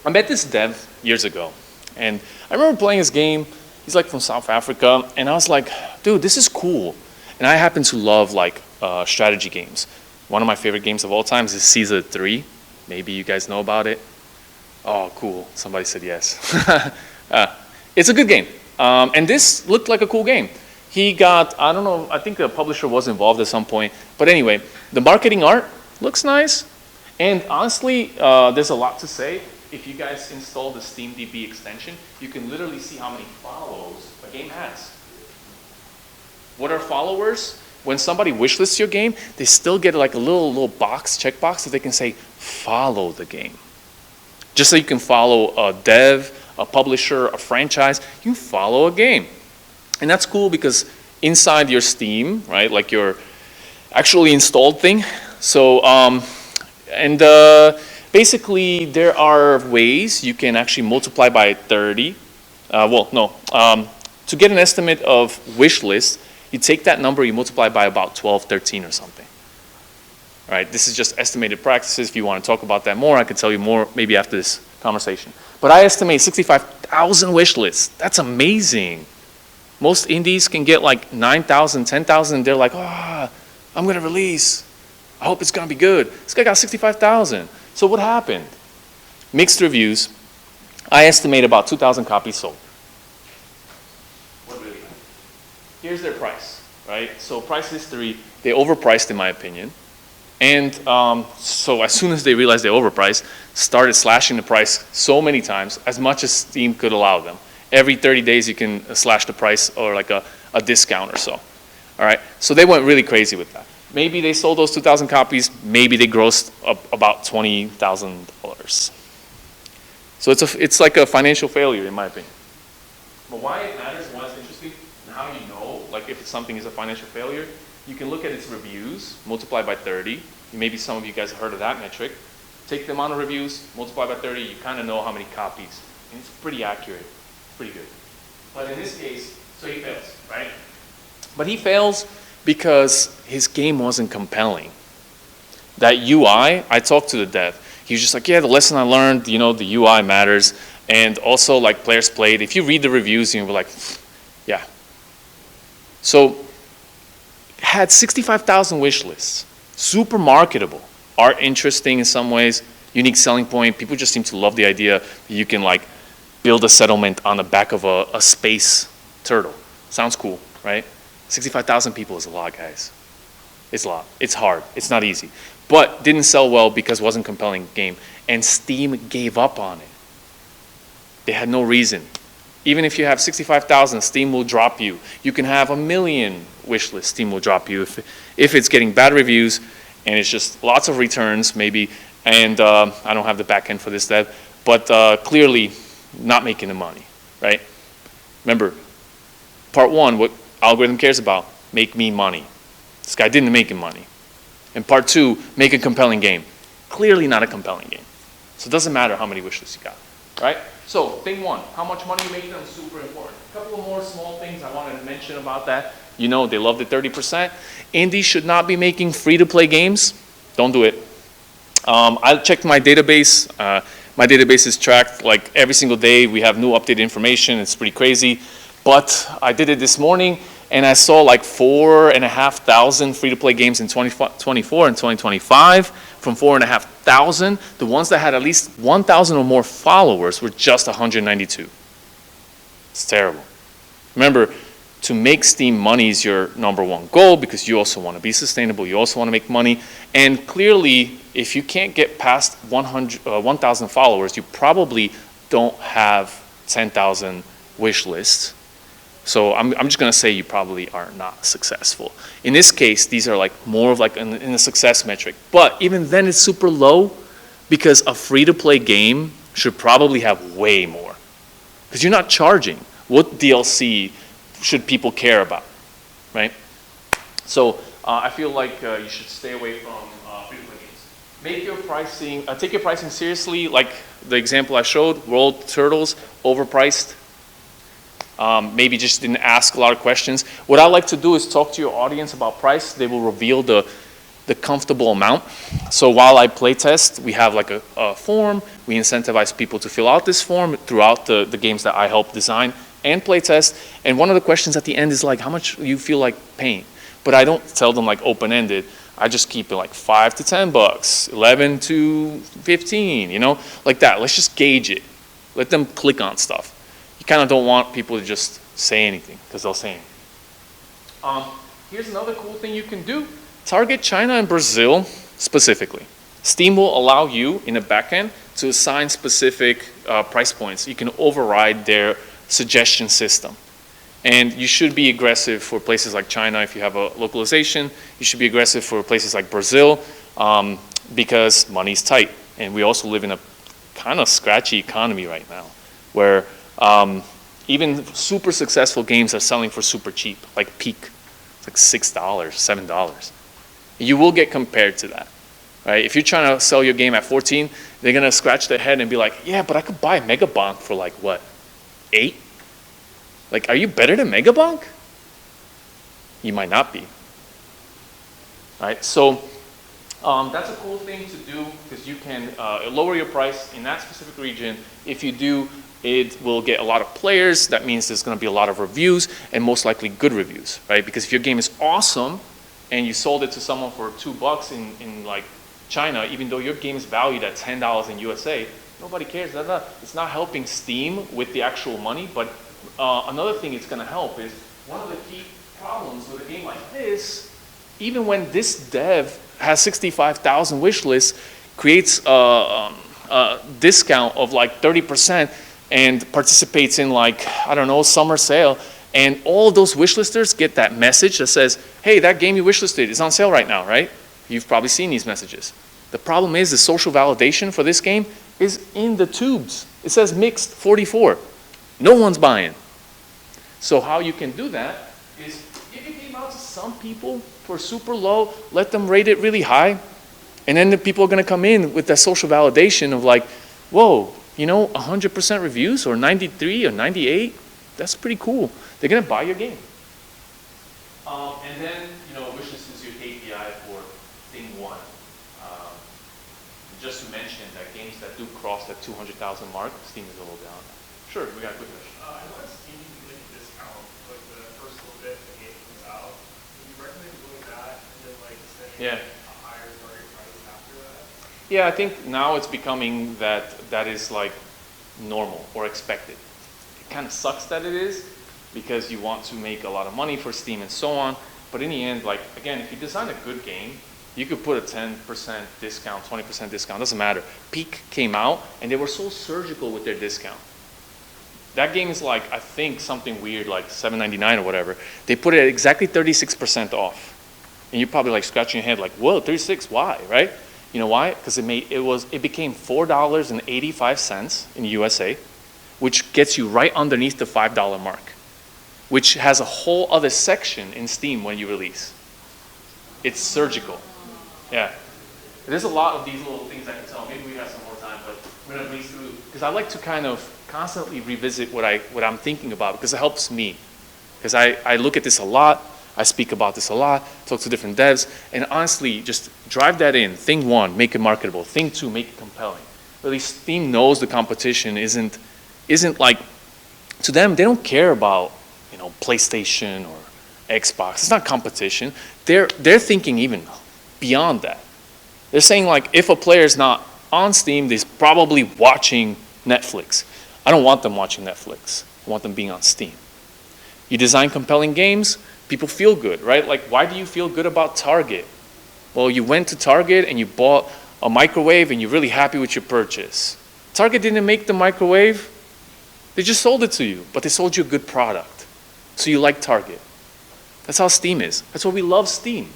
I met this dev years ago. And I remember playing this game, he's like from South Africa, and I was like, dude, this is cool. And I happen to love like strategy games. One of my favorite games of all time is Caesar 3. Maybe you guys know about it. Oh, cool, somebody said yes. It's a good game. And this looked like a cool game. He got, I don't know, I think the publisher was involved at some point. But anyway, the marketing art looks nice. And honestly, there's a lot to say. If you guys install the SteamDB extension, you can literally see how many follows a game has. What are followers? When somebody wishlists your game, they still get like a little box, checkbox, so they can say, follow the game. Just so you can follow a dev, a publisher, a franchise, you can follow a game. And that's cool because inside your Steam, right, like your actually installed thing, so, basically, there are ways you can actually multiply by 30. To get an estimate of wish list, you take that number, you multiply by about 12, 13 or something. All right, this is just estimated practices. If you want to talk about that more, I could tell you more maybe after this conversation. But I estimate 65,000 wish lists. That's amazing. Most indies can get like 9,000, 10,000, and they're like, oh, I'm going to release. I hope it's going to be good. This guy got 65,000. So what happened? Mixed reviews. I estimate about 2,000 copies sold. What really happened? Here's their price, right? So price history, they overpriced in my opinion. And so as soon as they realized they overpriced, started slashing the price so many times, as much as Steam could allow them. Every 30 days you can slash the price or like a discount or so. All right, so they went really crazy with that. Maybe they sold those 2,000 copies. Maybe they grossed about $20,000. So it's like a financial failure, in my opinion. But why it matters, why it's interesting, and how you know, like if something is a financial failure, you can look at its reviews, multiply by 30. Maybe some of you guys have heard of that metric. Take the amount of reviews, multiply by 30, you kind of know how many copies. And it's pretty accurate, pretty good. But in this case, so he fails, right? But he fails because his game wasn't compelling. That UI, I talked to the dev. He was just like, yeah, the lesson I learned, you know, the UI matters. And also, like, players played. If you read the reviews, you'll be like, yeah. So, had 65,000 wish lists. Super marketable. Art interesting in some ways. Unique selling point. People just seem to love the idea that you can, like, build a settlement on the back of a space turtle. Sounds cool, right? 65,000 people is a lot, guys. It's a lot. It's hard. It's not easy. But didn't sell well because it wasn't a compelling game. And Steam gave up on it. They had no reason. Even if you have 65,000, Steam will drop you. You can have 1 million wish lists, Steam will drop you if it's getting bad reviews and it's just lots of returns maybe. And I don't have the back end for this dev, but clearly not making the money, right? Remember, part one, what algorithm cares about, make me money. This guy didn't make him money. And part two, make a compelling game. Clearly not a compelling game. So it doesn't matter how many wish lists you got, right? So thing one, how much money you make them is super important. A couple of more small things I wanted to mention about that. You know, they love the 30%. Indies should not be making free-to-play games. Don't do it. I checked my database. My database is tracked like every single day. We have new updated information. It's pretty crazy. But I did it this morning, and I saw like 4,500 free-to-play games in 2024 and 2025 from 4,500. The ones that had at least 1,000 or more followers were just 192. It's terrible. Remember, to make Steam money is your number one goal because you also want to be sustainable. You also want to make money. And clearly, if you can't get past 1,000 followers, you probably don't have 10,000 wish lists. So I'm just going to say you probably are not successful. In this case, these are like more of like in a success metric. But even then, it's super low because a free-to-play game should probably have way more. Because you're not charging. What DLC should people care about, right? So I feel like you should stay away from free-to-play games. Make your pricing, take your pricing seriously. Like the example I showed, World Turtles, overpriced. Maybe just didn't ask a lot of questions. What I like to do is talk to your audience about price. They will reveal the comfortable amount. So while I play test, we have like a form. We incentivize people to fill out this form throughout the games that I help design and play test. And one of the questions at the end is like, how much you feel like paying? But I don't tell them like open-ended. I just keep it like $5 to $10, 11 to 15, you know, like that. Let's just gauge it. Let them click on stuff. You kind of don't want people to just say anything because they'll say anything. Here's another cool thing you can do. Target China and Brazil specifically. Steam will allow you in the backend to assign specific price points. You can override their suggestion system. And you should be aggressive for places like China if you have a localization. You should be aggressive for places like Brazil because money's tight. And we also live in a kind of scratchy economy right now where even super successful games are selling for super cheap, like Peak. It's like $6, $7. You will get compared to that, right? If you're trying to sell your game at 14, they're gonna scratch their head and be like, yeah, but I could buy Megabonk for like what, 8? Like, are you better than Megabonk? You might not be, right? So that's a cool thing to do because you can lower your price in that specific region. If you do, it will get a lot of players. That means there's going to be a lot of reviews and most likely good reviews, right? Because if your game is awesome and you sold it to someone for $2 in like China, even though your game is valued at $10 in USA, nobody cares. It's not helping Steam with the actual money. But another thing it's going to help is one of the key problems with a game like this, even when this dev has 65,000 wish lists, creates a discount of like 30%, and participates in like, I don't know, summer sale, And all of those wishlisters get that message that says, hey, that game you wishlisted is on sale right now, right? You've probably seen these messages. The problem is the social validation for this game is in the tubes. It says mixed 44. No one's buying. So how you can do that is give your game out to some people for super low, let them rate it really high, and then the people are going to come in with that social validation of like, whoa, you know, 100% reviews or 93 or 98, that's pretty cool. They're going to buy your game. And then, you know, wishlist is your KPI for thing one. Just to mention that games that do cross that 200,000 mark, Steam is a little down. Sure, we got a quick question. I know Steam can like a discount, like the first little bit the game comes out. Would you recommend doing that and then like setting a higher target price after that? Yeah, I think now it's becoming that is like normal or expected. It kind of sucks that it is because you want to make a lot of money for Steam and so on. But in the end, like again, if you design a good game, you could put a 10% discount, 20% discount, doesn't matter. Peak came out and they were so surgical with their discount. That game is like, I think something weird like $7.99 or whatever. They put it at exactly 36% off. And you're probably like scratching your head like, whoa, 36, why, right? You know why? Because it became $4.85 in the USA, which gets you right underneath the $5 mark, which has a whole other section in Steam when you release. It's surgical. Yeah. There's a lot of these little things I can tell. Maybe we have some more time, but we're going to breeze through. Because I like to kind of constantly revisit what I'm thinking about because it helps me. Because I look at this a lot. I speak about this a lot, talk to different devs, and honestly, just drive that in. Thing one, make it marketable. Thing two, make it compelling. Really, Steam knows the competition isn't like, to them, they don't care about, you know, PlayStation or Xbox. It's not competition. They're thinking even beyond that. They're saying like, if a player is not on Steam, they're probably watching Netflix. I don't want them watching Netflix. I want them being on Steam. You design compelling games, people feel good, right? Like, why do you feel good about Target? Well, you went to Target and you bought a microwave and you're really happy with your purchase. Target didn't make the microwave. They just sold it to you, but they sold you a good product. So you like Target. That's how Steam is. That's why we love Steam,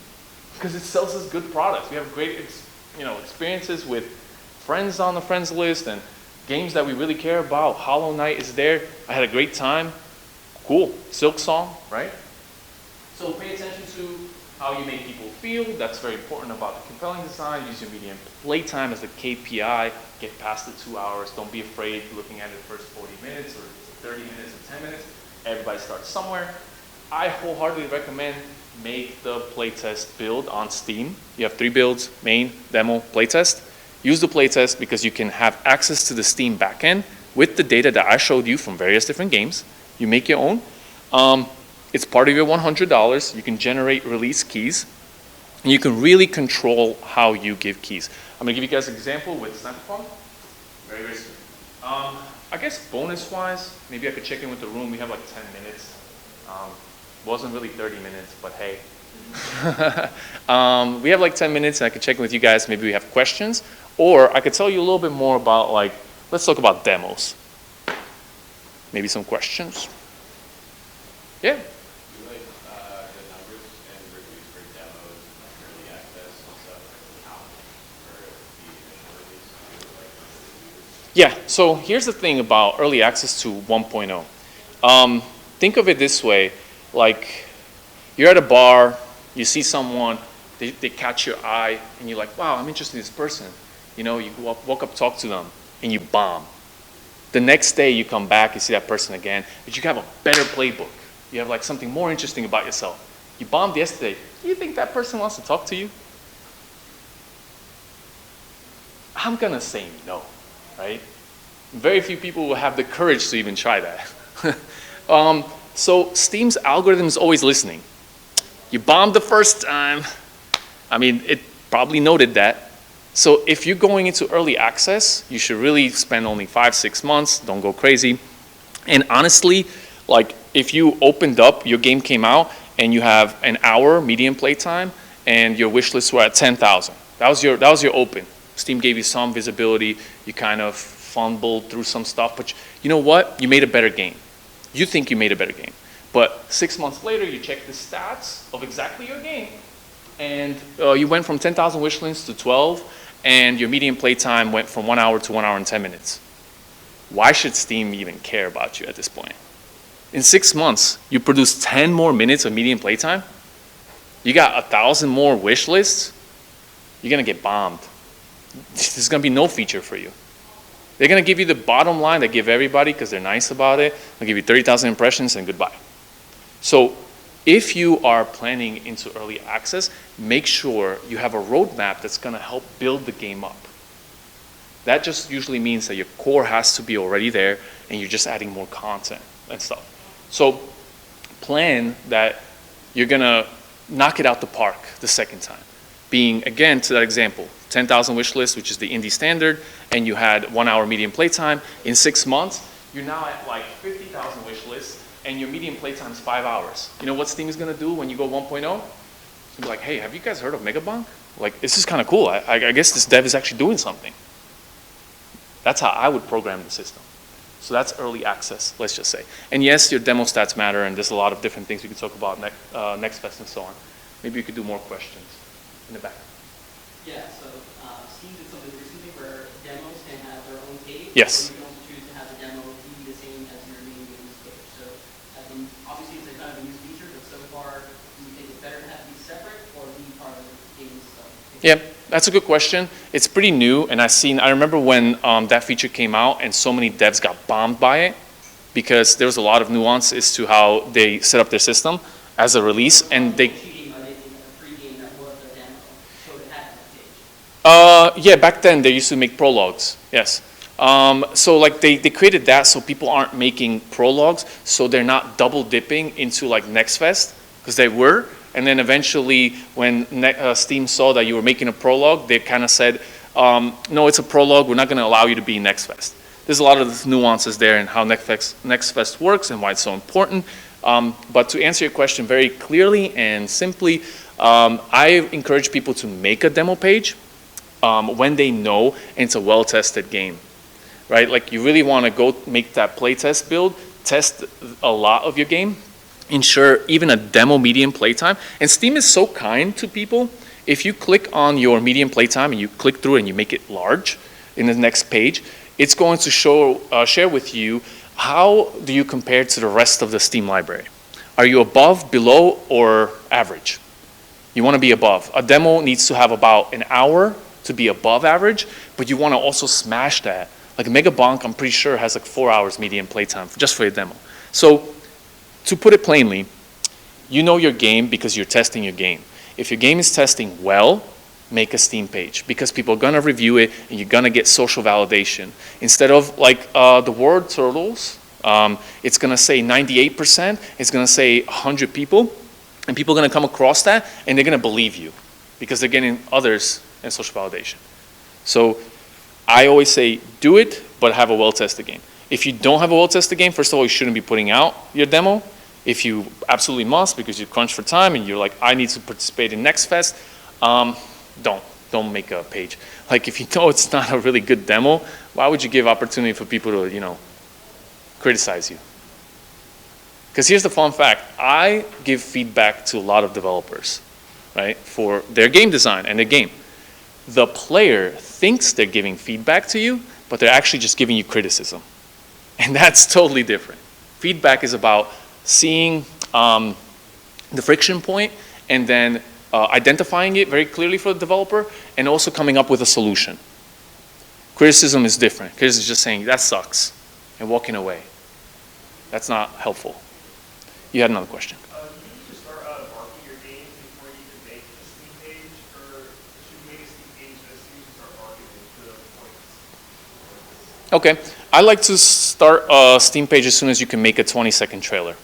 because it sells us good products. We have great experiences with friends on the friends list and games that we really care about. Hollow Knight is there. I had a great time. Cool. Silk Song, right? So pay attention to how you make people feel. That's very important about the compelling design. Use your median playtime as the KPI. Get past the 2 hours. Don't be afraid looking at the first 40 minutes or 30 minutes or 10 minutes. Everybody starts somewhere. I wholeheartedly recommend make the playtest build on Steam. You have 3 builds, main, demo, playtest. Use the playtest because you can have access to the Steam backend with the data that I showed you from various different games. You make your own. It's part of your $100. You can generate release keys. And you can really control how you give keys. I'm going to give you guys an example with Sniperfun. Very, very soon. I guess bonus-wise, maybe I could check in with the room. We have like 10 minutes. Wasn't really 30 minutes, but hey. We have like 10 minutes and I could check in with you guys. Maybe we have questions. Or I could tell you a little bit more about like, let's talk about demos. Maybe some questions. Yeah. Do you like the numbers and reviews for demos and early access and stuff count for the initial release? Yeah, so here's the thing about early access to 1.0. Think of it this way, like you're at a bar, you see someone, they catch your eye, and you're like, wow, I'm interested in this person. You know, you walk up, talk to them, and you bomb. The next day you come back, you see that person again, but you have a better playbook. You have like something more interesting about yourself. You bombed yesterday. Do you think that person wants to talk to you? I'm gonna say no, right? Very few people will have the courage to even try that. So Steam's algorithm is always listening. You bombed the first time. I mean, it probably noted that. So if you're going into early access, you should really spend only 5-6 months. Don't go crazy. And honestly, like if you opened up, your game came out, and you have an hour median play time, and your wish lists were at 10,000. That was your open. Steam gave you some visibility. You kind of fumbled through some stuff, but you know what? You made a better game. You think you made a better game. But 6 months later, you check the stats of exactly your game, and you went from 10,000 wish lists to 12, and your median playtime went from 1 hour to 1 hour and 10 minutes. Why should Steam even care about you at this point? In 6 months, you produce 10 more minutes of median playtime. You got 1,000 more wish lists. You're gonna get bombed. There's gonna be no feature for you. They're gonna give you the bottom line they give everybody because they're nice about it. They'll give you 30,000 impressions and goodbye. So if you are planning into early access, make sure you have a roadmap that's gonna help build the game up. That just usually means that your core has to be already there and you're just adding more content and stuff. So plan that you're gonna knock it out the park the second time. Being, again, to that example, 10,000 wish lists, which is the indie standard, and you had 1 hour median playtime. In 6 months, you're now at like 50,000 wish lists, and your median playtime is 5 hours. You know what Steam is gonna do when you go 1.0? It's gonna be like, hey, have you guys heard of Megabonk? Like, this is kind of cool. I guess this dev is actually doing something. That's how I would program the system. So that's early access, let's just say. And yes, your demo stats matter, and there's a lot of different things we can talk about next fest and so on. Maybe you could do more questions in the back. Yeah, so Steam did something recently where demos can have their own page. Yes. Or you can also choose to have the demo be the same as your main game's page. So I think obviously it's a kind of a new feature, but so far, do you think it's better to have these separate or be part of the game's stuff? Yeah, that's a good question. It's pretty new, and I remember when that feature came out and so many devs got bombed by it because there was a lot of nuance as to how they set up their system as a release, and they... yeah, back then they used to make prologues, yes. So like they created that so people aren't making prologues, so they're not double dipping into like Next Fest, because they were. And then eventually when Steam saw that you were making a prologue, they kind of said, no, it's a prologue, we're not gonna allow you to be Next Fest. There's a lot of nuances there in how Next Fest works and why it's so important. But to answer your question very clearly and simply, I encourage people to make a demo page when they know it's a well-tested game, right? Like you really want to go make that playtest build, test a lot of your game, ensure even a demo medium playtime. And Steam is so kind to people. If you click on your medium playtime and you click through and you make it large in the next page, it's going to share with you how do you compare to the rest of the Steam library. Are you above, below, or average? You want to be above. A demo needs to have about an hour to be above average, but you want to also smash that. Like Megabonk, I'm pretty sure has like 4 hours median playtime just for a demo. So to put it plainly, you know your game because you're testing your game. If your game is testing well, make a Steam page because people are gonna review it and you're gonna get social validation. Instead of like the word turtles, it's gonna say 98%, it's gonna say 100 people, and people are gonna come across that and they're gonna believe you because they're getting others and social validation. So I always say do it, but have a well-tested game. If you don't have a well-tested game, first of all, you shouldn't be putting out your demo. If you absolutely must because you crunch for time and you're like, I need to participate in Next Fest, don't make a page. Like if you know it's not a really good demo, why would you give opportunity for people to, you know, criticize you? Because here's the fun fact. I give feedback to a lot of developers, right, for their game design and their game. The player thinks they're giving feedback to you, but they're actually just giving you criticism. And that's totally different. Feedback is about seeing the friction point and then identifying it very clearly for the developer and also coming up with a solution. Criticism is different. Criticism is just saying, that sucks, and walking away. That's not helpful. You had another question. Do you need to start marketing your game before you can make a Steam page, or should you make a Steam page as soon as you start marketing to the points? Okay, I like to start a Steam page as soon as you can make a 20-second trailer.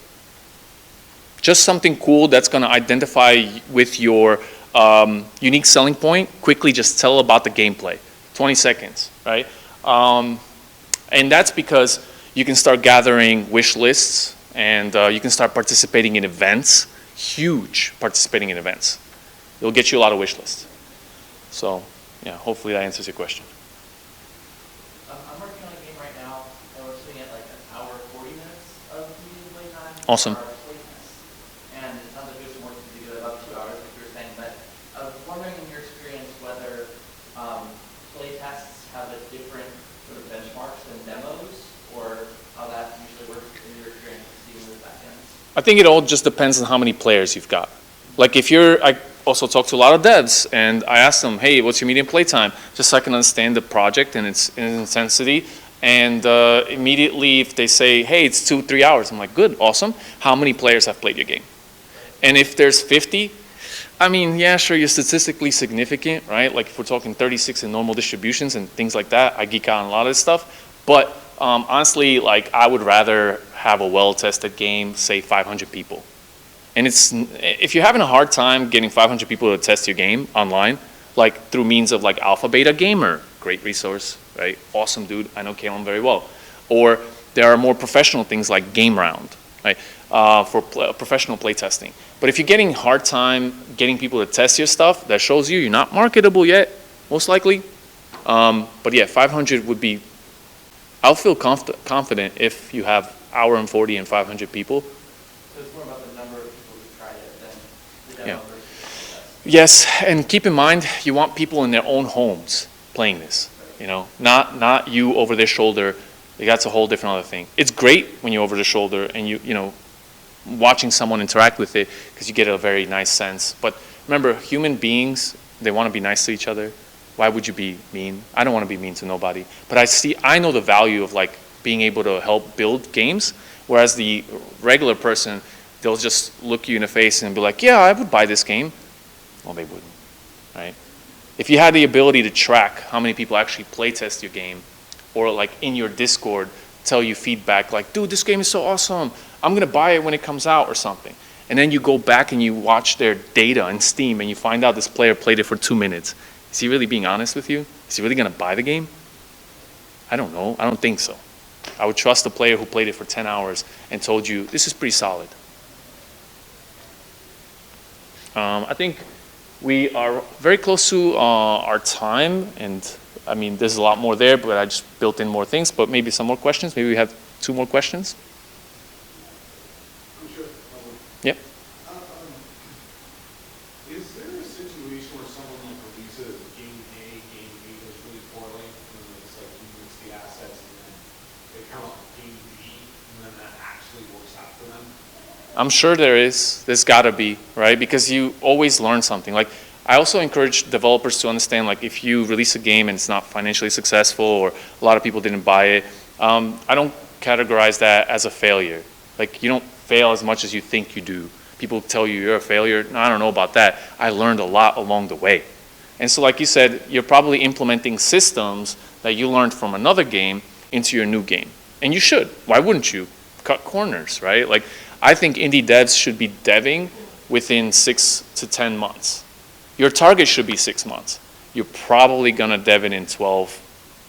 Just something cool that's gonna identify with your unique selling point, quickly just tell about the gameplay. 20 seconds, right? And that's because you can start gathering wish lists and you can start participating in events, huge participating in events. It'll get you a lot of wish lists. So yeah, hopefully that answers your question. I'm working on a game right now, and we're sitting at like an hour 40 minutes of median playtime. Awesome. Our playtime I think it all just depends on how many players you've got. Like I also talk to a lot of devs, and I ask them, hey, what's your median playtime? Just so I can understand the project and its intensity. And immediately if they say, hey, it's 2-3 hours, I'm like, good, awesome. How many players have played your game? And if there's 50, I mean, yeah, sure, you're statistically significant, right? Like if we're talking 36 in normal distributions and things like that, I geek out on a lot of this stuff. But honestly, like I would rather have a well-tested game, say 500 people. And if you're having a hard time getting 500 people to test your game online, like through means of like Alpha Beta Gamer, great resource, right? Awesome dude, I know Kalen very well. Or there are more professional things like Game Round, right? For professional playtesting. But if you're getting a hard time getting people to test your stuff, that shows you're not marketable yet, most likely. But yeah, 500 would be, I'll feel confident if you have hour and 40 and 500 people. So it's more about the number of people who tried it than the demo Yeah. versus the test. Yes, and keep in mind, you want people in their own homes playing this, you know, not you over their shoulder. That's a whole different other thing. It's great when you're over the shoulder and you know, watching someone interact with it because you get a very nice sense. But remember, human beings, they want to be nice to each other. Why would you be mean? I don't want to be mean to nobody. But I know the value of like being able to help build games, whereas the regular person, they'll just look you in the face and be like, yeah, I would buy this game. Well, they wouldn't, right? If you had the ability to track how many people actually play test your game, or like in your Discord, tell you feedback like, dude, this game is so awesome. I'm gonna buy it when it comes out or something. And then you go back and you watch their data on Steam and you find out this player played it for 2 minutes. Is he really being honest with you? Is he really gonna buy the game? I don't know, I don't think so. I would trust the player who played it for 10 hours and told you, this is pretty solid. I think we are very close to our time, and I mean, there's a lot more there, but I just built in more things, but maybe some more questions. Maybe we have 2 more questions. I'm sure. Yep. Is there a situation where someone like releases game A, game B goes really poorly, and then it's like you mix the assets, and then they come up with game B, and then that actually works out for them? I'm sure there is. There's gotta be, right? Because you always learn something. Like, I also encourage developers to understand, like, if you release a game and it's not financially successful or a lot of people didn't buy it, I don't categorize that as a failure. Like, you don't fail as much as you think you do. People tell you you're a failure. No, I don't know about that. I learned a lot along the way. And so like you said, you're probably implementing systems that you learned from another game into your new game. And you should. Why wouldn't you? Cut corners, right? Like, I think indie devs should be deving within 6 to 10 months. Your target should be 6 months. You're probably gonna dev it in 12,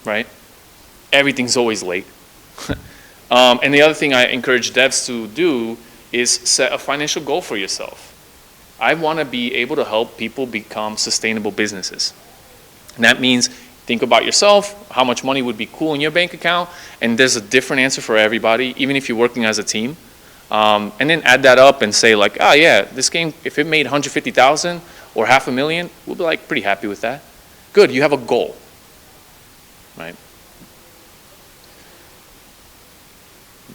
right? Everything's always late. And the other thing I encourage devs to do is set a financial goal for yourself. I wanna be able to help people become sustainable businesses. And that means think about yourself, how much money would be cool in your bank account, and there's a different answer for everybody, even if you're working as a team. And then add that up and say like, oh yeah, this game, if it made 150,000 or $500,000, we'll be like pretty happy with that. Good, you have a goal, right?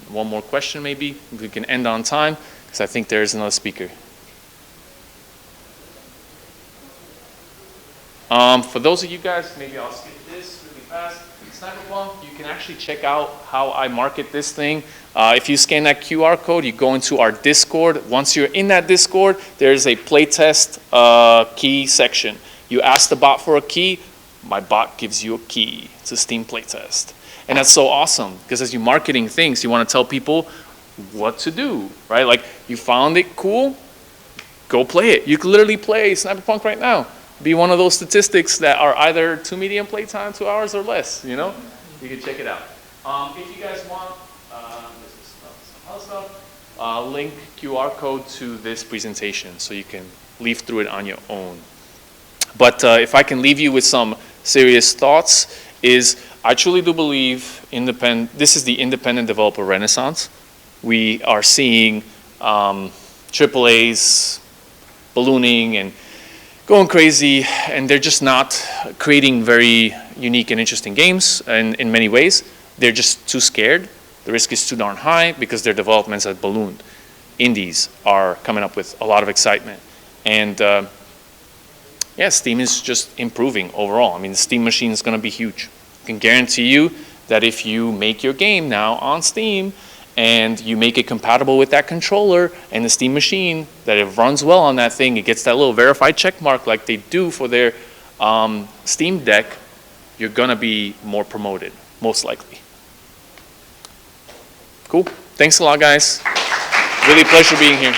One more question maybe, we can end on time, because I think there is another speaker. For those of you guys, maybe I'll skip this really fast. Cyberpunk, you can actually check out how I market this thing. If you scan that QR code, you go into our Discord. Once you're in that Discord, there's a playtest key section. You ask the bot for a key, my bot gives you a key. It's a Steam playtest. And that's so awesome, because as you're marketing things, you want to tell people what to do, right? Like, you found it cool, go play it. You can literally play Cyberpunk right now. Be one of those statistics that are either 2 medium playtime, 2 hours or less, you know? You can check it out. If you guys want, this is some other stuff, link QR code to this presentation so you can leaf through it on your own. But if I can leave you with some serious thoughts, is I truly do believe this is the independent developer renaissance. We are seeing AAAs ballooning and going crazy, and they're just not creating very unique and interesting games in many ways. They're just too scared. The risk is too darn high because their developments have ballooned. indies are coming up with a lot of excitement. And yeah, Steam is just improving overall. I mean, the Steam machine is going to be huge. I can guarantee you that if you make your game now on Steam and you make it compatible with that controller and the Steam machine, that it runs well on that thing, it gets that little verified check mark like they do for their Steam Deck, you're going to be more promoted, most likely. Cool. Thanks a lot, guys. Really a pleasure being here.